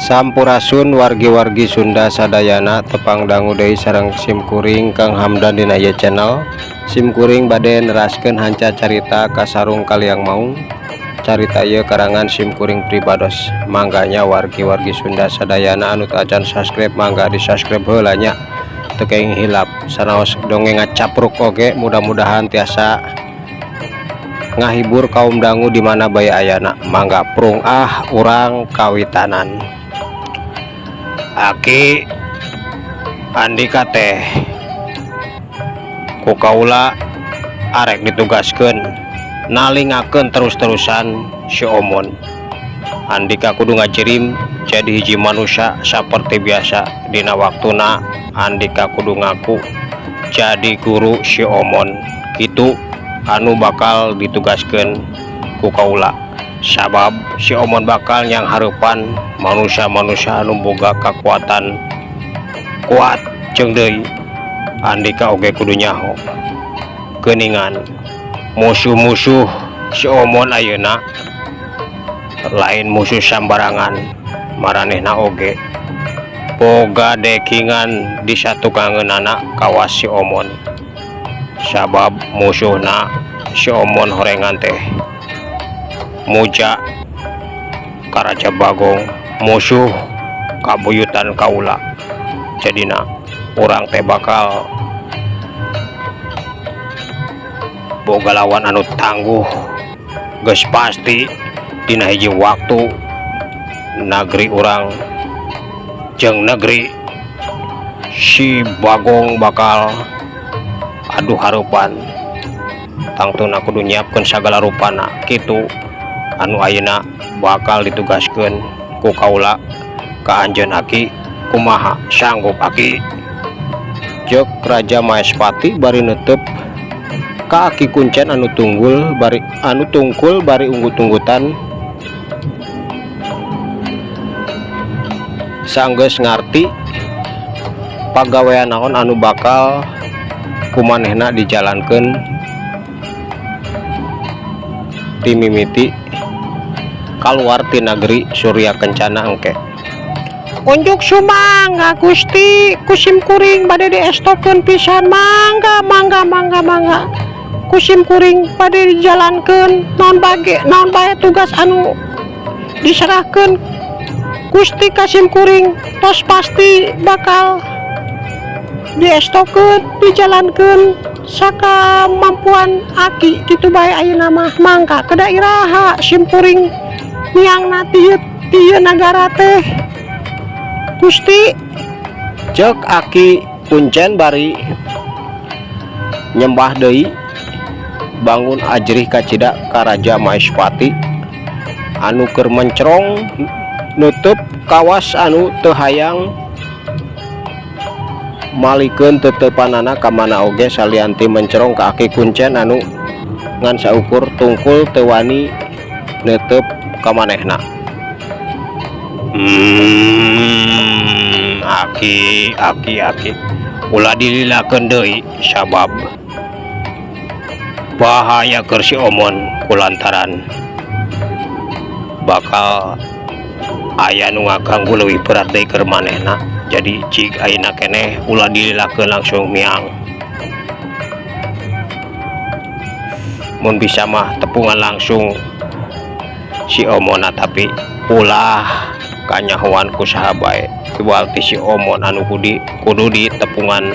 Sampurasun wargi-wargi Sunda sadayana tepang dangu deui sareng simkuring Kang Hamdan dina ieu channel. Simkuring bade neraskeun hanca carita ka sarung kaliang maung. Carita ieu karangan simkuring pribados. Mangganya wargi-wargi Sunda sadayana anu teu acan subscribe mangga di subscribe heula nya. Teu kenging hilap sanaos dongeng ngacapruk oge, mudah-mudahan tiasa ngahibur kaum dangu di mana bae ayana. Mangga prung urang kawitanan. Aki Andika teh ku kaula arek ditugaskeun nalingakeun terus-terusan si Omon. Andika kudu ngajirim jadi hiji manusia seperti biasa. Dina waktuna Andika kudu ngaku jadi guru si Omon. Kitu anu bakal ditugaskeun ku kaula. Sabab si Omon bakal yang harupan manusia-manusia anu boga kekuatan kuat jeung deui. Andika oge kudu nyaho geuningan musuh-musuh si Omon ayeuna lain musuh sambarangan, maranehna oge boga dekingan di satukangeunana kawas si Omon. Sabab musuhna si Omon horengan teh Muja Karaja Bagong, musuh kabuyutan kaula. Jadina urang teh bakal boga lawan anu tangguh geus pasti. Dina hiji waktu negeri urang jeung negeri si Bagong bakal aduh harupan. Tangtuna kudu nyiapkeun sagala rupana. Kitu anu ayeuna bakal ditugaskeun ku kaula ka anjeun Aki. Kumaha sanggup Aki? Jek Raja Maespati bari neuteup ka Aki Kuncen anu tungkul bari unggut-unggutan sanggeus ngarti pagawean naon anu bakal kumanehna dijalankeun ti mimiti kaluar ti negeri Surya Kencana engke. Unjuk sumangga Gusti, kusim kuring bade diestopkeun pisan. Mangga kusim kuring bade dijalankeun naon bae tugas anu diserahkeun Gusti kasim kuring tos pasti bakal diestopkeun dijalankeun sakamampuan Aki. Kitu bae ayeuna mah. Mangga ke daerah simkuring niangna tieu nagara teh Gusti. Cek Aki Kuncen bari nyembah deui bangun ajrih kacida ka Raja Maespati anu keur mencrong nutup kawas anu teu hayang malikeun teutepanana ka mana oge salianti mencerong ka Aki Kuncen anu ngan saukur tungkul teu wani neutup ka manehna. Aki ulah dililakeun deui sabab bahaya keur si Omon kulantaran bakal aya nu ngaganggu leuwih berat deui keur manehna. Jadi cik ayeuna keneh ulah dililakeun langsung miang. Mun bisa mah tepungan langsung si Omona, tapi ulah kanyahoan ku saha bae. Kiwalti si Omon anu kudu ditepungan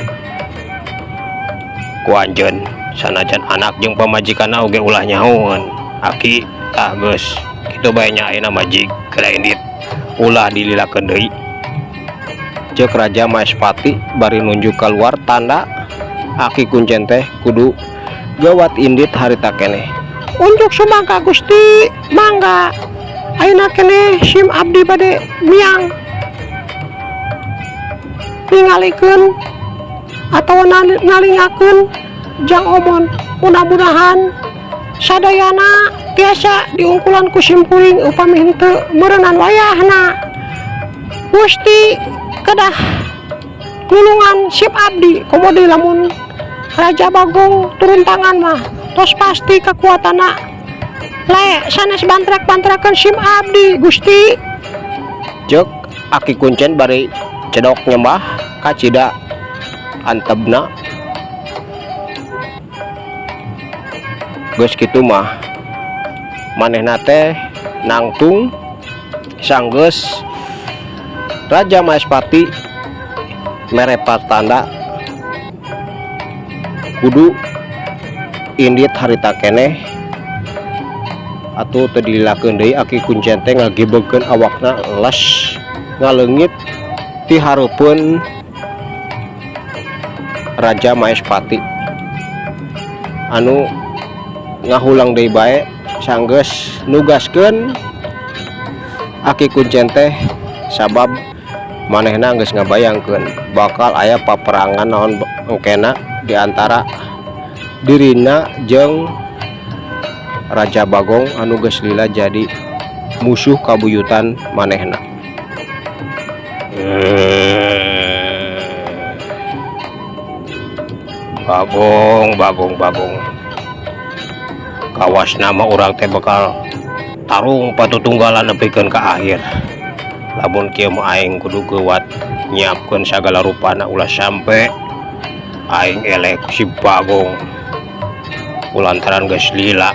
ku anjeun. Sanajan anak jeung pamajikanna oge ulah nyahoan. Aki tah geus kitu bae nya ayeuna majik kelain ulah dililakeun deui. Cek Raja Maespati bari nunjuk keluar tanda Aki Kuncen teh kudu gawat indit harita keneh. Unjuk sumangga Gusti, mangga ayeuna keneh sim abdi bade miang ningalikeun atawa nalingakeun jang Omon. Mudah-mudahan sadayana tiasa diungkulan ku simkuring upami henteu meureunnan wayahna Gusti kedah nulungan sip abdi. Komodi lamun Raja Bagong turun tangan mah tos pasti kekuatanna lae sanes bantrak-bantrakeun sim abdi Gusti. Jek Aki kuncen bari cedok nyembah kacida antebna geus kitu mah manehna teh nangtung sanggeus Raja Maespati mere patanda kudu indit harita keneh atuh teu dililakeun deui Aki kuncen teh ngagebegkeun awakna les ngaleungit ti hareupeun Raja Maespati anu ngahulang deui bae sanggeus nugaskeun Aki kuncen teh sabab manehna geus ngabayangkeun bakal aya paperangan naon engkena di antara dirina jeung Raja Bagong anu geus lila jadi musuh kabuyutan manehna. Bagong kawas nama urang teh bakal tarung patutunggalan nepikeun ka akhir. Lamun kieu mah aing kudu geuwat nyiapkeun sagala rupana ulah sampe aing eleh ku si Bagong kulantaran geus lila.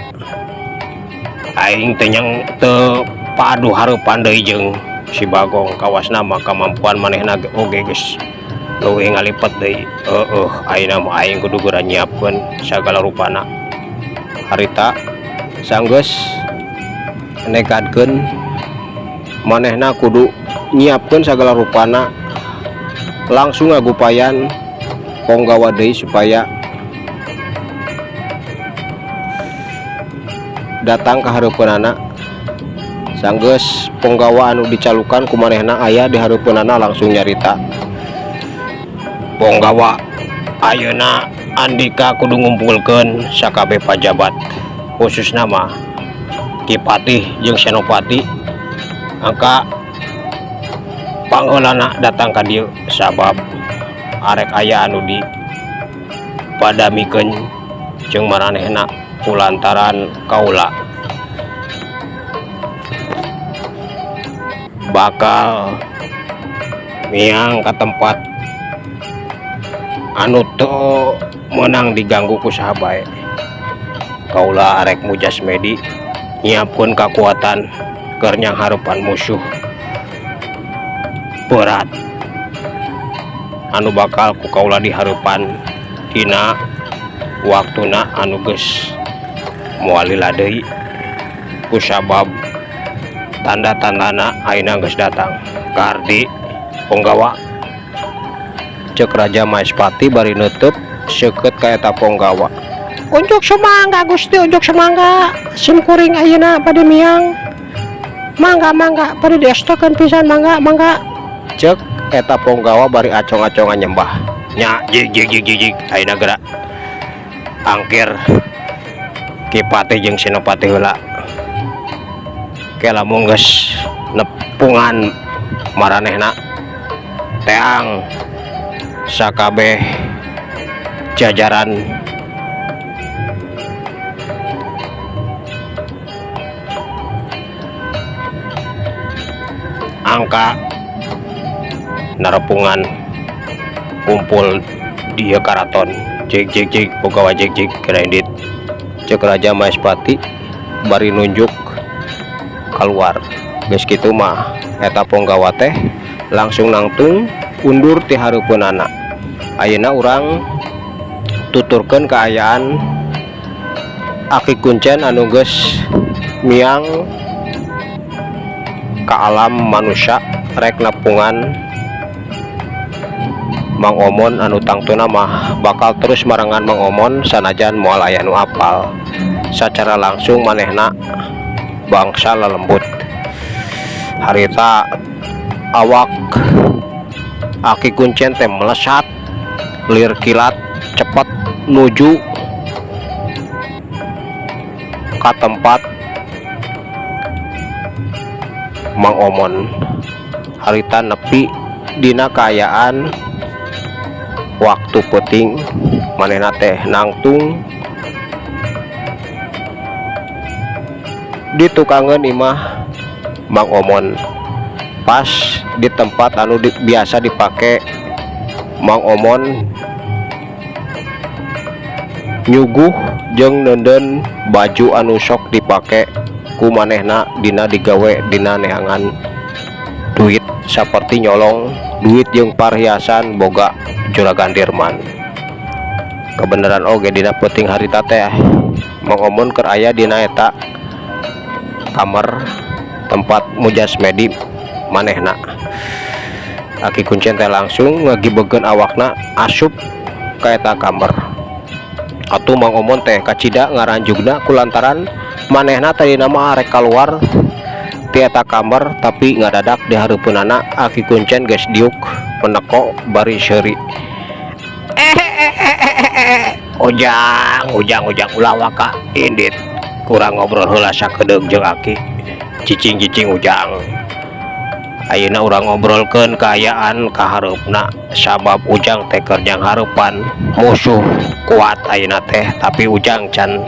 Aing teh nyang teu padu hareupan deui jeung si Bagong kawas nama kamampuan manehna oge geus leuwih ngalipet deui. Ayeuna mah aing kudu geura nyiapkeun sagala rupana harita sanggeus negadkeun manehna kudu nyiapkeun sagala rupana langsung ngagupayan Ponggawa deui supaya datang ka hareupeunana sanggeus Ponggawa anu dicalukan ku manehna aya di hareupeunana langsung nyarita, Ponggawa ayeuna Andika kudu ngumpulkeun sakabeh pajabat khususna mah Kipatih jeung Senopati angka pangheulana datang ka dieu sabab arek aya anu di padamikeun jeung maranehna kulantaran kaula bakal miang ka tempat anu teu menang diganggu ku saha bae. Kaula arek mujasmedi nyiapkeun kakuatan keur nyang hareupan musuh berat anu bakal ku kaula di hareupan dina waktuna anu geus moal lila deui kusabab tanda-tandana ayeuna geus datang kardi Ponggawa. Cek Raja Maespati bari neuteub seukeut ka eta Ponggawa. Unjuk semangga Gusti, unjuk semangga. Sim kuring ayeuna bade miang. Mangga bari diastokeun pisan mangga. Cek eta Ponggawa bari acong-acongan nyembah. Nya jig ayeuna geura angkir Kipatih jeung Senopati heula. Ke lamun geus nepungan maranehna teang sakabeh jajaran angka narepungan kumpul di karaton jig Ponggawa jig kredit. Cek Raja Maespati bari nunjuk keluar geus kitu mah eta Ponggawa teh langsung nangtung undur ti hareupeunana. Ayeuna urang tuturkeun kaayaan Aki kuncen anu geus miang ka alam manusia rek nepungan Mang Omon anu tangtuna mah bakal terus marangan Mang Omon sanajan moal aya nu apal. Sacara langsung manehna bangsa lelembut. Harita awak Aki kuncen teh melesat lir kilat cepet nuju ka tempat Mang Omon. Harita nepi dina kaayaan waktu penting manehna teh nangtung ditukangeun imah Mang Omon pas di tempat anu biasa dipakai Mang Omon nyuguh jeung nenden baju anu sok dipake ku manehna dina digawe dina neangan duit seperti nyolong duit jeung perhiasan boga Juragan Dirman. Kebenaran oge dina peuting harita teh Mang Omon keur aya dina eta kamar tempat mujasmedi manehna. Aki Kuncen teh langsung ngagibegeun awakna asup ka eta kamar. Atuh Mang Omon teh kacida ngaranjugna kulantaran manehna tadi nama rek keluar ti eta kamar, tapi ngadadak di hareupeunana Aki Kuncen geus diuk meneko bari seuri. Ujang ulah waka indit kurang ngobrol heula sakedeug jeung Aki. Cicing Ujang. Ayeuna urang ngobrolkeun kaayaan ka hareupna sabab Ujang teh keur jang hareupan musuh kuat ayeuna teh, tapi Ujang can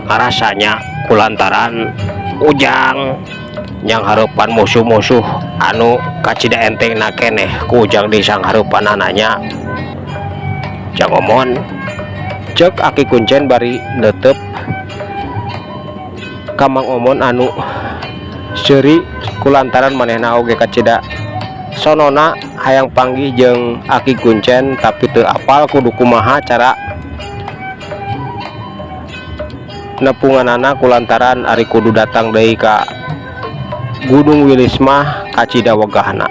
ngarasanya kulantaran Ujang yang hareupan musuh-musuh anu kacida entengna keneh ku Ujang di sang hareupan ananya. Jang Omon cek Aki Kuncen bari neuteup ka Mang Omon anu seuri kulantaran manehna oge kacida sonona hayang panggih jeung Aki Kuncen, tapi teu apal kudu kumaha cara nepunganana kulantaran ari kudu datang deui ka Gunung Wilis mah kacida wegahna.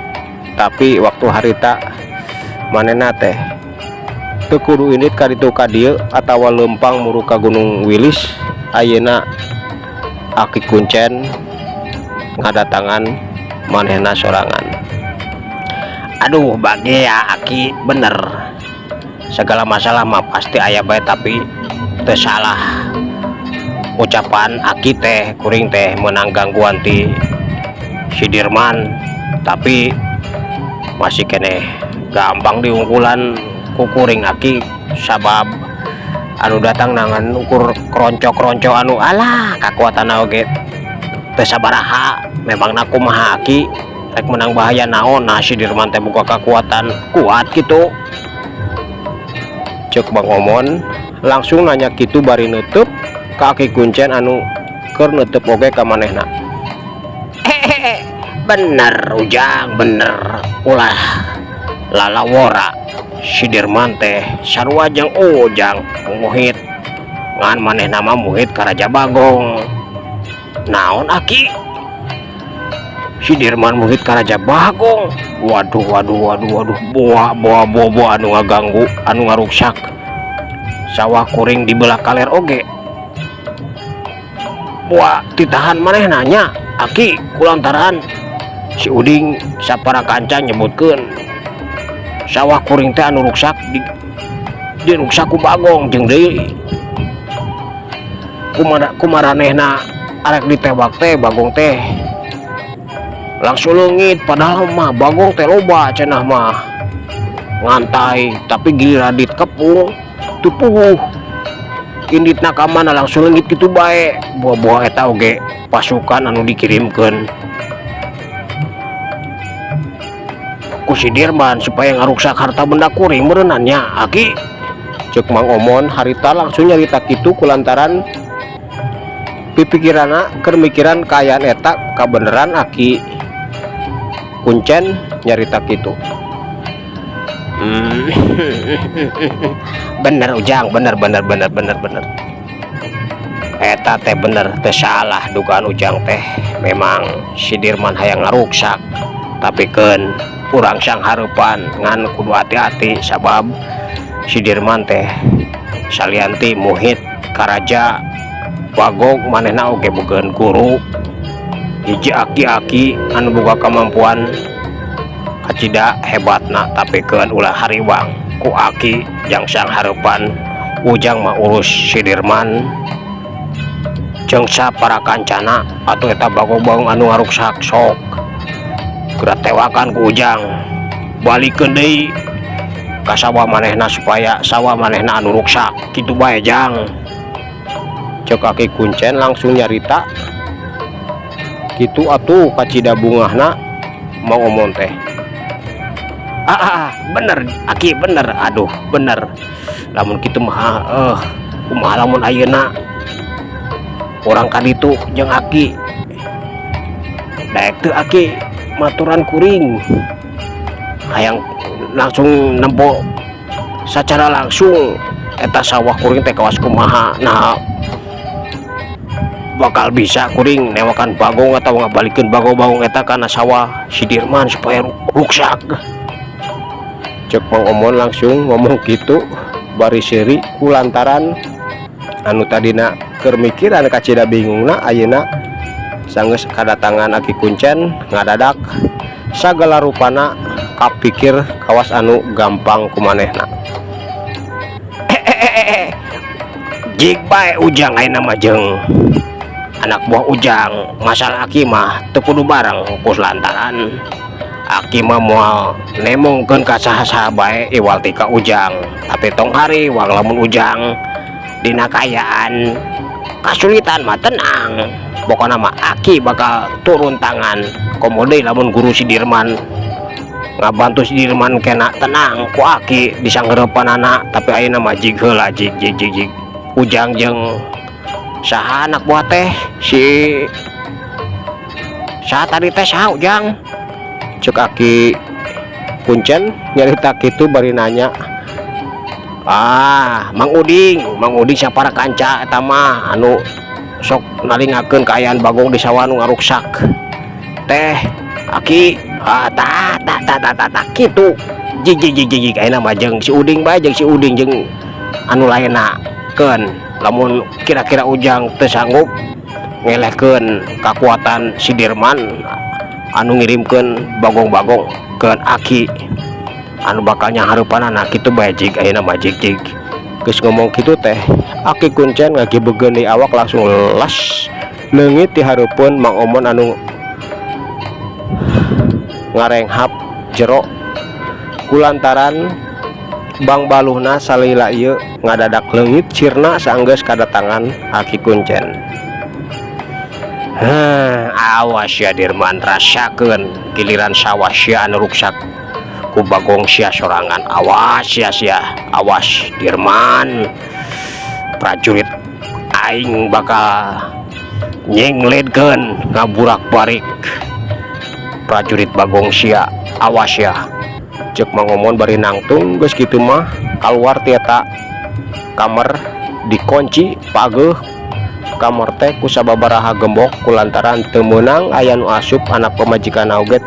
Tapi waktu harita manehna teh teu kudu indit ka ditu ka dieu atawa leumpang muru ka Gunung Wilis. Ayeuna Aki Kuncen ngadatangan manehna sorangan. Aduh bage ya Aki, bener segala masalah mah pasti aya bae, tapi teu salah ucapan Aki teh kuring teh menang gangguan ti si Dirman, tapi masih kene gampang diungkulan ku kuring Aki sabab anu datang nangan ukur keronco-keronco anu alah kakuatan oge teu sabaraha. Memang naku maha Aki rek menang bahaya naon, nah si Dirman teh buka kekuatan kuat gitu. Cek Bang Omon langsung nanya gitu bari nutup ka Aki Kuncen anu keur nutup oge ka manehna. Bener Ujang, bener ulah lalawora si Dirman teh sarua jeung Ujang muhit ngan manehna mah muhit ka Raja Bagong. Naon Aki? Si Dirman muhit ka Raja Bagong. Waduh boa anu ngaganggu anu ngaruksak sawah kuring di belah kaler oge. Wah titahan manehna nya Aki kulantaran si Uding sapara kanca nyebutkeun sawah kuring teh anu ruksak di ruksak ku Bagong jeung deui kumaranehna arek ditewak teh Bagong teh langsung leungit, padahal mah Bagong teh loba cenah mah ngantai, tapi giliran dikepung teu puguh inditna ka mana langsung leungit kitu bae. Buah-buah eta oge pasukan anu dikirimkeun ku si Dirman supaya ngaruksak harta benda kuring meureunannya Aki. Cek Mang Omon harita langsung nyarita kitu kulantaran pipikiranna keur mikiran kaayaan eta kabeneran Aki Kuncen nyarita kitu. Bener Ujang, bener eta teh bener teh salah dugaan Ujang teh. Memang si Dirman hayang ngaruksak, tapi keun urang sang hareupan ngan kudu hati-hati sabab si Dirman teh salianti muhit ka Raja Bagong, manehna oge bogeun guru hiji aki-aki anu boga kemampuan kacida hebatna, tapi keun ulah hariwang ku Aki yang sang hareupan. Ujang mah urus si Dirman jeung sapara kancana atuh eta Bagong anu ngaruksak sok geura tewakan ku Ujang, balikeun deui ka sawah manehna supaya sawah manehna anu ruksak kitu bae Jang. Cek Aki Kuncen langsung nyarita gitu atuh kacida bungahna Mang Omon teh. Bener Aki bener, aduh bener lamun kitu mah kumaha lamun ayeuna orang kaditu jeung Aki daek teu Aki maturan kuring hayang langsung nempo secara langsung eta sawah kuring teh kawas kumaha. Nah bakal bisa kuring newakan bagong atau ngabalikeun bagong-bagong eta kana sawah si Dirman supaya ruksak. Cek Mang Omon langsung ngomong gitu bari seuri kulantaran anu tadina keur mikiran kacida bingungna ayeuna sanggeus kadatangan Aki Kuncen ngadadak sagala rupana kapikir kawas anu gampang kumanehna. Jig bae Ujang ayeuna mah jeung anak buah Ujang, masalah Aki mah teu kudu bareng pus lantaran Aki mah moal nemongkeun ka saha-saha bae iwal ti ka Ujang, tapi tong hari wang lamun Ujang dina kayaan kasulitan mah tenang, pokona mah Aki bakal turun tangan. Komo deui lamun guru si Dirman ngabantu si Dirman kena tenang ku Aki disanggeureupanana, tapi ayeuna mah jig heula jig Ujang jeung saha anak buah teh si saha tadi teh saha Ujang. Cek Aki Kuncen nyarita kitu bari nanya, Mang Uding sapara kanca eta mah anu sok nalingakeun kaayaan bagong di sawah nu ngaruksak teh Aki. Tak kitu jig ayeuna mah jeung si Uding bae jeung si Uding jeung anu lainna keun lamun kira-kira Ujang teu sanggup ngelehkeun kakuatan si Dirman anu ngirimkeun bagong-bagong ke Aki anu bakal nyahareupanana kitu bae jig ayeuna mah jig geus ngomong kitu teh Aki Kuncen ngagibegeun di awak langsung las leungit ti hareupeun Mang Omon anu ngarenghap jero kulantaran bang baluhna salila ieu ngadadak leungit sirna saenggeus kadatangan Aki Kuncen. Awas ya Dirman, rasakeun giliran sawah sia anu ruksak ku bagong sia sorangan. Awas sia awas Dirman, prajurit aing bakal nyengledkeun ngaburak-barik prajurit bagong sia. Awas ya. Cek Mang Omon bari nangtung geus kitu mah kaluar ti eta kamar dikunci pageuh kamar teh ku sababaraha gembok kulantaran teu meunang aya nu asup anak pamajikanna oge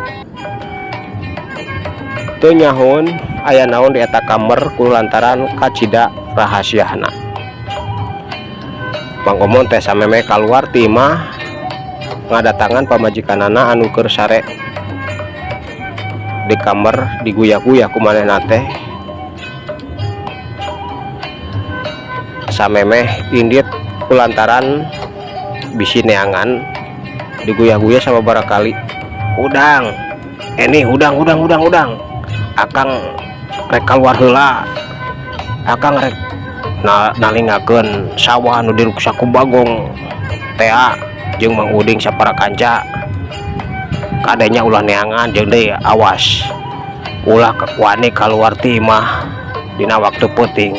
teu nyahoun aya naon di eta kamar kulantaran kacida rahasiana. Mang Omon teh sameme kaluar ti imah ngadatangan pamajikanana anu keur sare di kamar diguyak-guyak ku manehna teh samemeh indit kulantaran bisi neangan diguyak-guyak sama barakali. Udang akang rek keluar heula, akang rek nalingakeun sawah anu diruksak ku bagong tea jeung Mang Uding sapara kanca kadenya ulah neangan jeung deui awas ulah wani kaluar ti imah dina waktu penting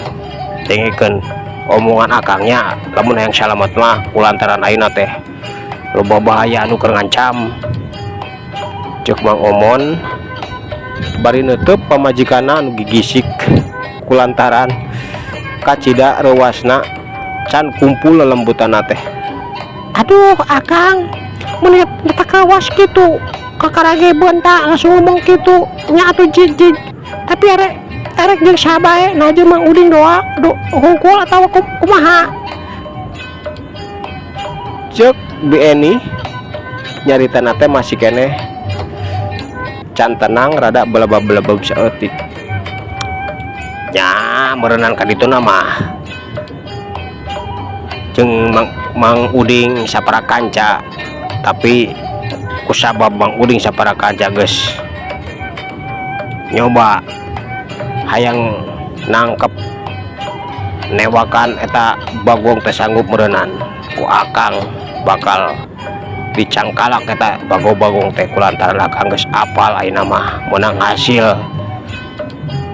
tingikeun omongan akangnya lamun hayang salamet mah kulantaran ayeuna teh loba bahaya anu keur ngancam. Cek Mang Omon bari neuteub pamajikanna anu gigisik kulantaran kacida reuasna can kumpul lelembutanna teh. Aduh Akang mun eta kawas kitu kakarage bentak langsung ngomong kitu nya atuh jig tapi erek jeung sabae nah jeung Mang Uding doa hungkul atau kumaha. Cek BNI nyaritana teh masih keneh can tenang rada belebab saeutik nya meureunnan ka dituna mah jeung Mang Uding sapara kanca tapi kusabab Mang Uding sapara kanca geus nyoba hayang nangkep newakan eta bagong teh sanggup meureunnan ku Akang bakal dicangkalak kita bagong-bagong teh kulantaran akang geus apal ayeuna mah menang hasil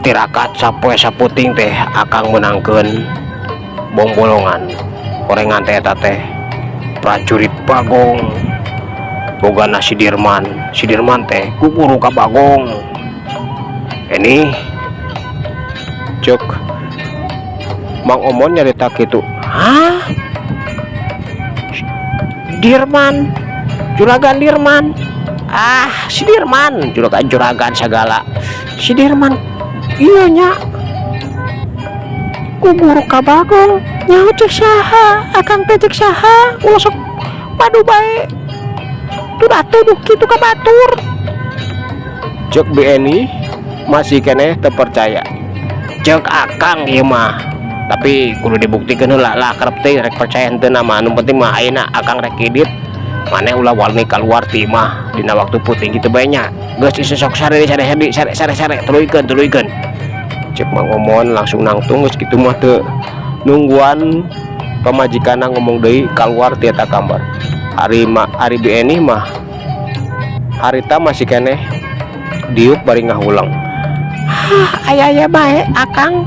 tirakat sapoe saputing teh akang menangkeun bom bolongan korengan teh eta teh prajurit Bagong bogana si Dirman teh guguru ka Bagong ini cek Mang Omon nyarita kitu. Hah? Dirman, juragan Dirman. Ah, si Dirman, juragan segala. Si Dirman, iya nya. Guguru ka Bagong, nyaho cek saha, akang teh cek saha, ulah sok padu bae. Tuh tuduh kitu ka batur. Cek BNI masih keneh teu percaya. Cek akang ieu mah. Tapi kudu dibuktikan heula lah kerep teh rek percaya henteu nama anu penting mah ayeuna akang rek kidit maneh ulah wani kaluar ti mah dina waktu puting kitu bae nya geus sok sare tuluykeun cek Mang Omon langsung nangtung geus kitu mah teu nungguan pamajikanna ngomong deui kaluar ti eta kamar hari BNI mah harita masih keneh diuk bari ngahulang aya bae akang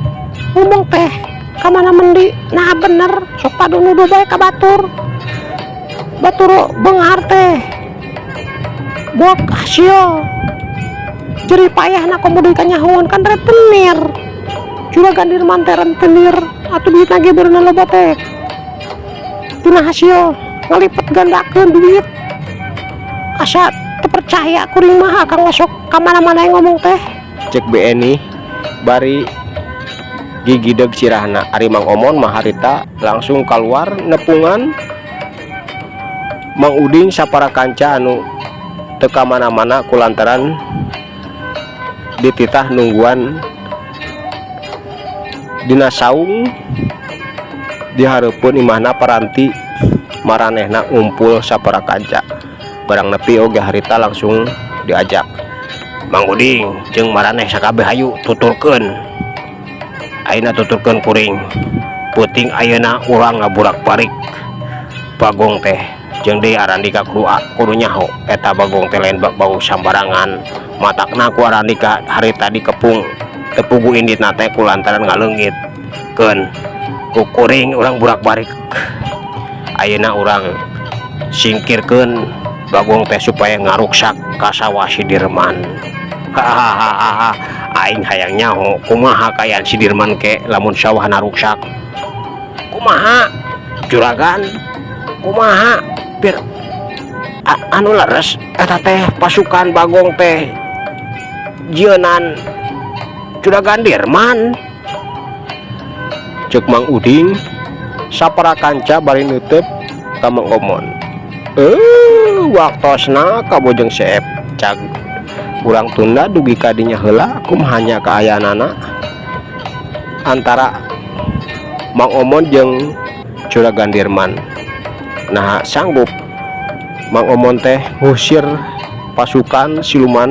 ngomong teh kamana mendi nah bener sok padu nuduh bae ka batur beunghar teh buak hasil jadi payahna komo deui ka nyahoan kan rentenir juragan Dirman teh rentenir atuh duitna ge beurna loba teh tina hasil ngalipet gandakeun duit asa teu percaya kuring mah akang sok kamana-mana yang ngomong teh cek BNI bari gigi deg sirahna ari Mang Omon mah harita langsung keluar nepungan Mang Uding sapara kanca anu teu ka mana-mana kulantaran dititah nungguan dina saung dihareupeun imahna paranti maranehna ngumpul sapara kanca barang nepi oge harita langsung diajak Mang Uding jeung maraneh sakabeh hayu tuturkeun ayeuna tuturkeun kuring puting ayeuna urang ngaburak-barik Bagong teh jeung deui Arandika kudu nyaho eta Bagong teh lain bau sambarangan matakna ku Arandika harita dikepung teu pugu inditna teh kulantaran ngaleungitkeun ku kuring urang burak-barik ayeuna urang singkirkeun Bagong teh supaya ngaruksak ka sawah si Dirman. Hahaha aing hayang nyaho kumaha kayaan si Dirman ke lamun sawah naruksak kumaha juragan kumaha bir anu leres eta teh pasukan Bagong teh jieunnan juragan Dirman cek Mang Uding sapara kanca bari neuteub ka Mang Omon waktosna kabojeng seep cag urang tunda dugi kadinya heula kumahanya kaayaanana antara Mang Omon jeung juragan Dirman nah sanggup Mang Omon teh ngusir pasukan siluman